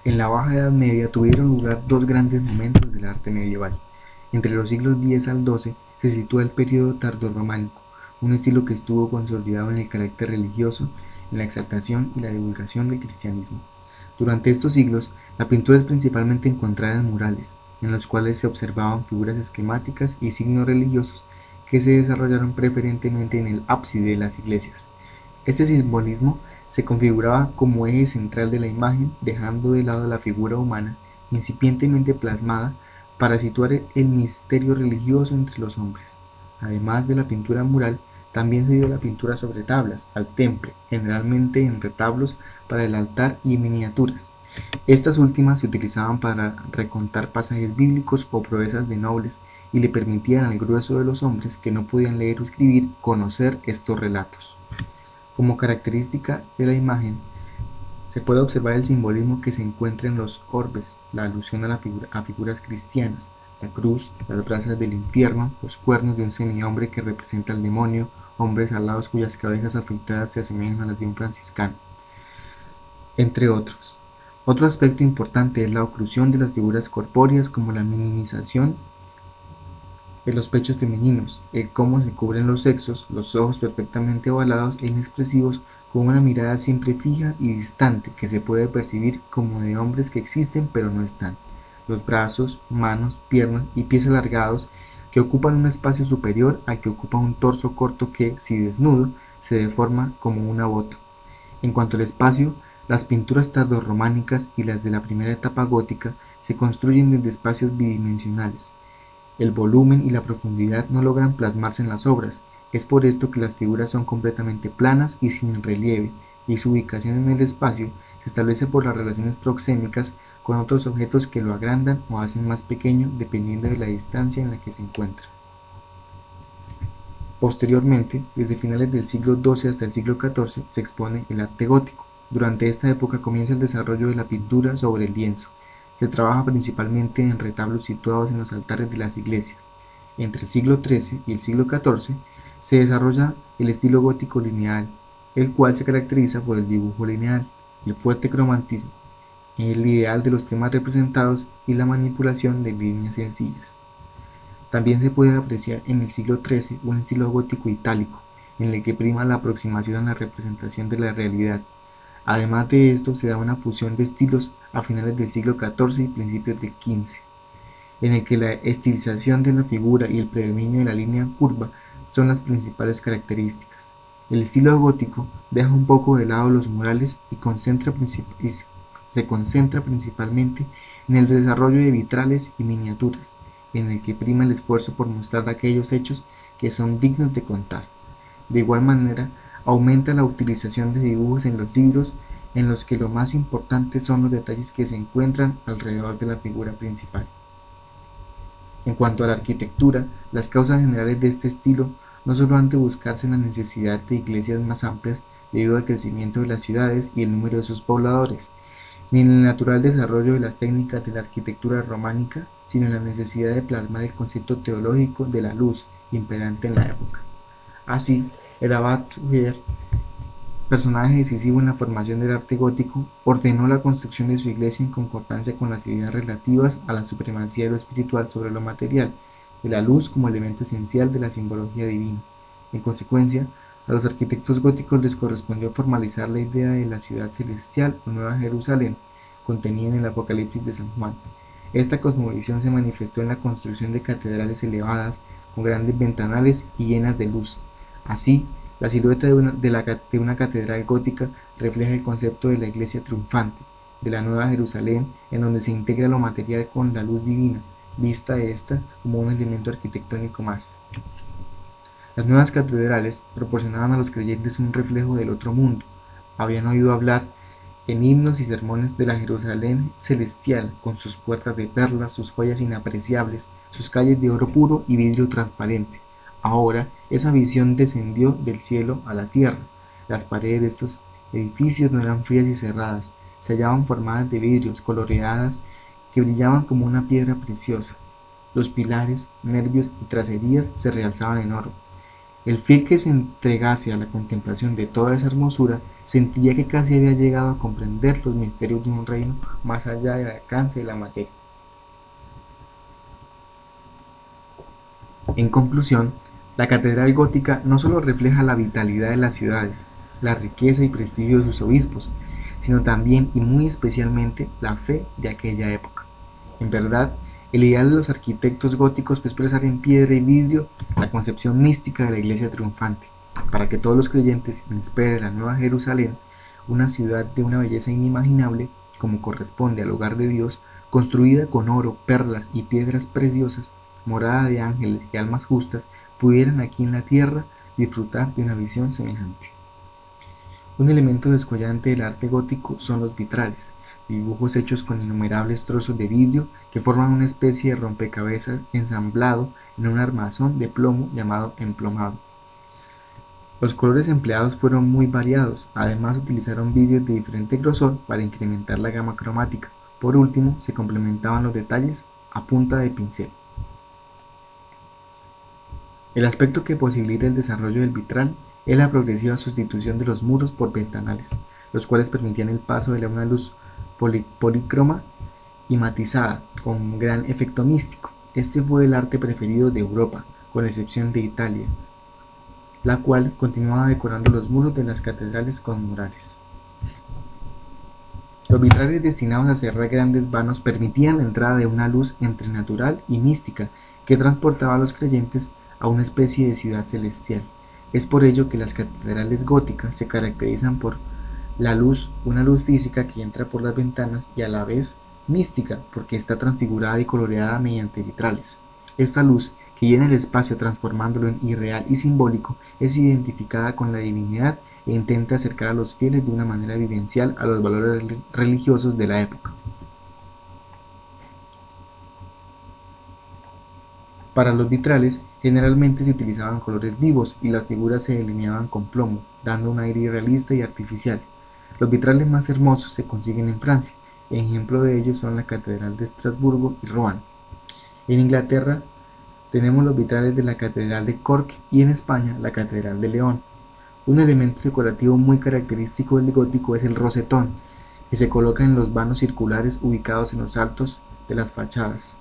En la Baja Edad Media tuvieron lugar dos grandes momentos del arte medieval. Entre los siglos X al XII se sitúa el período tardorrománico, un estilo que estuvo consolidado en el carácter religioso, en la exaltación y la divulgación del cristianismo. Durante estos siglos, la pintura es principalmente encontrada en murales, en los cuales se observaban figuras esquemáticas y signos religiosos que se desarrollaron preferentemente en el ábside de las iglesias. Este simbolismo se configuraba como eje central de la imagen, dejando de lado la figura humana incipientemente plasmada para situar el misterio religioso entre los hombres. Además de la pintura mural, también se dio la pintura sobre tablas, al temple, generalmente en retablos para el altar y miniaturas. Estas últimas se utilizaban para recontar pasajes bíblicos o proezas de nobles y le permitían al grueso de los hombres que no podían leer o escribir conocer estos relatos. Como característica de la imagen, se puede observar el simbolismo que se encuentra en los orbes, la alusión a figuras cristianas, la cruz, las brasas del infierno, los cuernos de un semihombre que representa al demonio, hombres alados cuyas cabezas afeitadas se asemejan a las de un franciscano, entre otros. Otro aspecto importante es la oclusión de las figuras corpóreas, como la minimización de los pechos femeninos, el cómo se cubren los sexos, los ojos perfectamente ovalados e inexpresivos, con una mirada siempre fija y distante que se puede percibir como de hombres que existen pero no están, los brazos, manos, piernas y pies alargados que ocupan un espacio superior al que ocupa un torso corto que, si desnudo, se deforma como una bota. En cuanto al espacio, las pinturas tardorrománicas y las de la primera etapa gótica se construyen desde espacios bidimensionales. El volumen y la profundidad no logran plasmarse en las obras, es por esto que las figuras son completamente planas y sin relieve, y su ubicación en el espacio se establece por las relaciones proxémicas con otros objetos que lo agrandan o hacen más pequeño dependiendo de la distancia en la que se encuentra. Posteriormente, desde finales del siglo XII hasta el siglo XIV, se expone el arte gótico. Durante esta época comienza el desarrollo de la pintura sobre el lienzo. Se trabaja principalmente en retablos situados en los altares de las iglesias. Entre el siglo XIII y el siglo XIV se desarrolla el estilo gótico lineal, el cual se caracteriza por el dibujo lineal, el fuerte cromatismo, el ideal de los temas representados y la manipulación de líneas sencillas. También se puede apreciar en el siglo XIII un estilo gótico itálico, en el que prima la aproximación a la representación de la realidad. Además de esto, se da una fusión de estilos a finales del siglo XIV y principios del XV, en el que la estilización de la figura y el predominio de la línea curva son las principales características. El estilo gótico deja un poco de lado los murales y se concentra principalmente en el desarrollo de vitrales y miniaturas, en el que prima el esfuerzo por mostrar aquellos hechos que son dignos de contar. De igual manera, aumenta la utilización de dibujos en los libros, en los que lo más importante son los detalles que se encuentran alrededor de la figura principal. En cuanto a la arquitectura, las causas generales de este estilo no solo han de buscarse en la necesidad de iglesias más amplias debido al crecimiento de las ciudades y el número de sus pobladores, ni en el natural desarrollo de las técnicas de la arquitectura románica, sino en la necesidad de plasmar el concepto teológico de la luz imperante en la época. Así, el abad Suger, personaje decisivo en la formación del arte gótico, ordenó la construcción de su iglesia en concordancia con las ideas relativas a la supremacía de lo espiritual sobre lo material, de la luz como elemento esencial de la simbología divina. En consecuencia, a los arquitectos góticos les correspondió formalizar la idea de la ciudad celestial o Nueva Jerusalén, contenida en el Apocalipsis de San Juan. Esta cosmovisión se manifestó en la construcción de catedrales elevadas, con grandes ventanales y llenas de luz. Así, la silueta de una catedral gótica refleja el concepto de la iglesia triunfante, de la Nueva Jerusalén, en donde se integra lo material con la luz divina, vista esta como un elemento arquitectónico más. Las nuevas catedrales proporcionaban a los creyentes un reflejo del otro mundo. Habían oído hablar en himnos y sermones de la Jerusalén celestial, con sus puertas de perlas, sus joyas inapreciables, sus calles de oro puro y vidrio transparente. Ahora esa visión descendió del cielo a la tierra. Las paredes de estos edificios no eran frías y cerradas, se hallaban formadas de vidrios coloreadas que brillaban como una piedra preciosa. Los pilares, nervios y tracerías se realzaban en oro. El fiel que se entregase a la contemplación de toda esa hermosura sentía que casi había llegado a comprender los misterios de un reino más allá del alcance de la materia. En conclusión, la catedral gótica no solo refleja la vitalidad de las ciudades, la riqueza y prestigio de sus obispos, sino también y muy especialmente la fe de aquella época. En verdad, el ideal de los arquitectos góticos fue expresar en piedra y vidrio la concepción mística de la iglesia triunfante, para que todos los creyentes en espera de la Nueva Jerusalén, una ciudad de una belleza inimaginable, como corresponde al hogar de Dios, construida con oro, perlas y piedras preciosas, morada de ángeles y almas justas, pudieran aquí en la tierra disfrutar de una visión semejante. Un elemento descollante del arte gótico son los vitrales, dibujos hechos con innumerables trozos de vidrio que forman una especie de rompecabezas ensamblado en un armazón de plomo llamado emplomado. Los colores empleados fueron muy variados, además utilizaron vidrios de diferente grosor para incrementar la gama cromática. Por último, se complementaban los detalles a punta de pincel. El aspecto que posibilita el desarrollo del vitral es la progresiva sustitución de los muros por ventanales, los cuales permitían el paso de una luz polícroma y matizada, con un gran efecto místico. Este fue el arte preferido de Europa, con excepción de Italia, la cual continuaba decorando los muros de las catedrales con murales. Los vitrales destinados a cerrar grandes vanos permitían la entrada de una luz entre natural y mística que transportaba a los creyentes a una especie de ciudad celestial. Es por ello que las catedrales góticas se caracterizan por la luz, una luz física que entra por las ventanas y a la vez mística porque está transfigurada y coloreada mediante vitrales. Esta luz, que llena el espacio transformándolo en irreal y simbólico, es identificada con la divinidad e intenta acercar a los fieles de una manera vivencial a los valores religiosos de la época. Para los vitrales, generalmente se utilizaban colores vivos y las figuras se delineaban con plomo, dando un aire irrealista y artificial. Los vitrales más hermosos se consiguen en Francia. Ejemplo de ellos son la Catedral de Estrasburgo y Rouen. En Inglaterra tenemos los vitrales de la Catedral de Cork y en España la Catedral de León. Un elemento decorativo muy característico del gótico es el rosetón, que se coloca en los vanos circulares ubicados en los altos de las fachadas.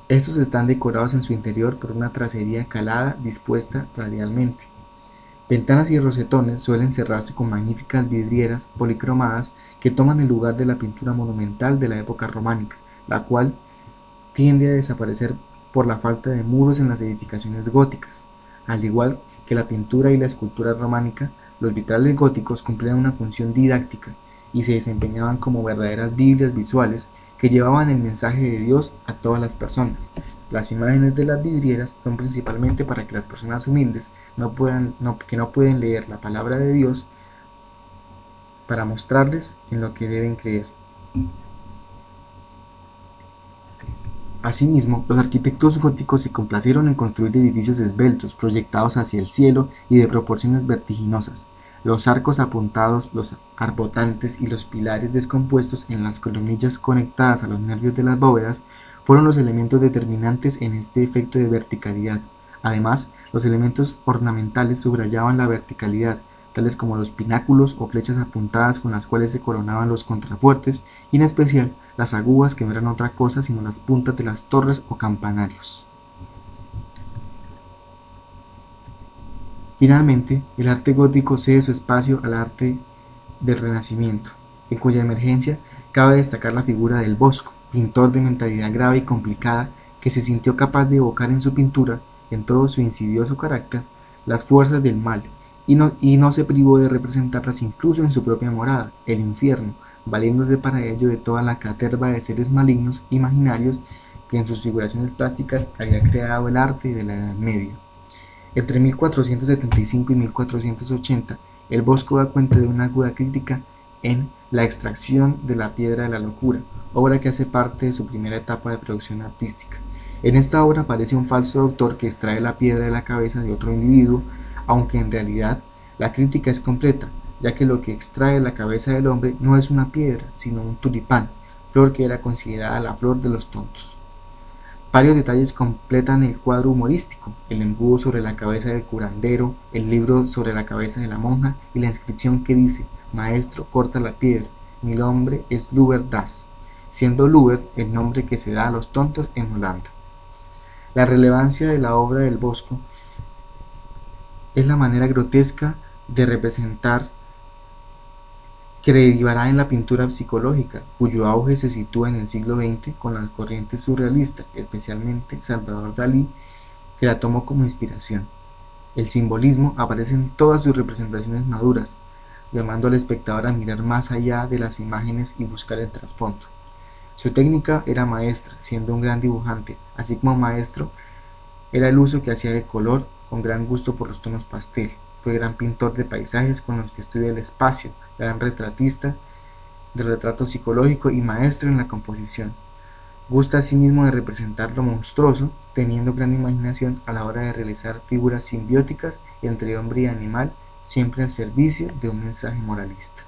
Estos están decorados en su interior por una tracería calada dispuesta radialmente. Ventanas y rosetones suelen cerrarse con magníficas vidrieras policromadas que toman el lugar de la pintura monumental de la época románica, la cual tiende a desaparecer por la falta de muros en las edificaciones góticas. Al igual que la pintura y la escultura románica, los vitrales góticos cumplían una función didáctica y se desempeñaban como verdaderas Biblias visuales que llevaban el mensaje de Dios a todas las personas. Las imágenes de las vidrieras son principalmente para que las personas humildes que no pueden leer la palabra de Dios, para mostrarles en lo que deben creer. Asimismo, los arquitectos góticos se complacieron en construir edificios esbeltos, proyectados hacia el cielo y de proporciones vertiginosas. Los arcos apuntados, los arbotantes y los pilares descompuestos en las columnillas conectadas a los nervios de las bóvedas fueron los elementos determinantes en este efecto de verticalidad. Además, los elementos ornamentales subrayaban la verticalidad, tales como los pináculos o flechas apuntadas con las cuales se coronaban los contrafuertes, y en especial las agujas, que no eran otra cosa sino las puntas de las torres o campanarios. Finalmente, el arte gótico cede su espacio al arte del Renacimiento, en cuya emergencia cabe destacar la figura del Bosco, pintor de mentalidad grave y complicada que se sintió capaz de evocar en su pintura, en todo su insidioso carácter, las fuerzas del mal, y no se privó de representarlas incluso en su propia morada, el infierno, valiéndose para ello de toda la caterva de seres malignos imaginarios que en sus figuraciones plásticas había creado el arte de la Edad Media. Entre 1475 y 1480, el Bosco da cuenta de una aguda crítica en La extracción de la piedra de la locura, obra que hace parte de su primera etapa de producción artística. En esta obra aparece un falso doctor que extrae la piedra de la cabeza de otro individuo, aunque en realidad la crítica es completa, ya que lo que extrae la cabeza del hombre no es una piedra, sino un tulipán, flor que era considerada la flor de los tontos. Varios detalles completan el cuadro humorístico: el embudo sobre la cabeza del curandero, el libro sobre la cabeza de la monja y la inscripción que dice: Maestro, corta la piedra, mi nombre es Lubert Das, siendo Lubert el nombre que se da a los tontos en Holanda. La relevancia de la obra del Bosco es la manera grotesca de representar que derivará en la pintura psicológica, cuyo auge se sitúa en el siglo XX con la corriente surrealista, especialmente Salvador Dalí, que la tomó como inspiración. El simbolismo aparece en todas sus representaciones maduras, llamando al espectador a mirar más allá de las imágenes y buscar el trasfondo. Su técnica era maestra, siendo un gran dibujante, así como maestro era el uso que hacía de color, con gran gusto por los tonos pastel. Fue gran pintor de paisajes con los que estudia el espacio, gran retratista de retrato psicológico y maestro en la composición. Gusta asimismo de representar lo monstruoso, teniendo gran imaginación a la hora de realizar figuras simbióticas entre hombre y animal, siempre al servicio de un mensaje moralista.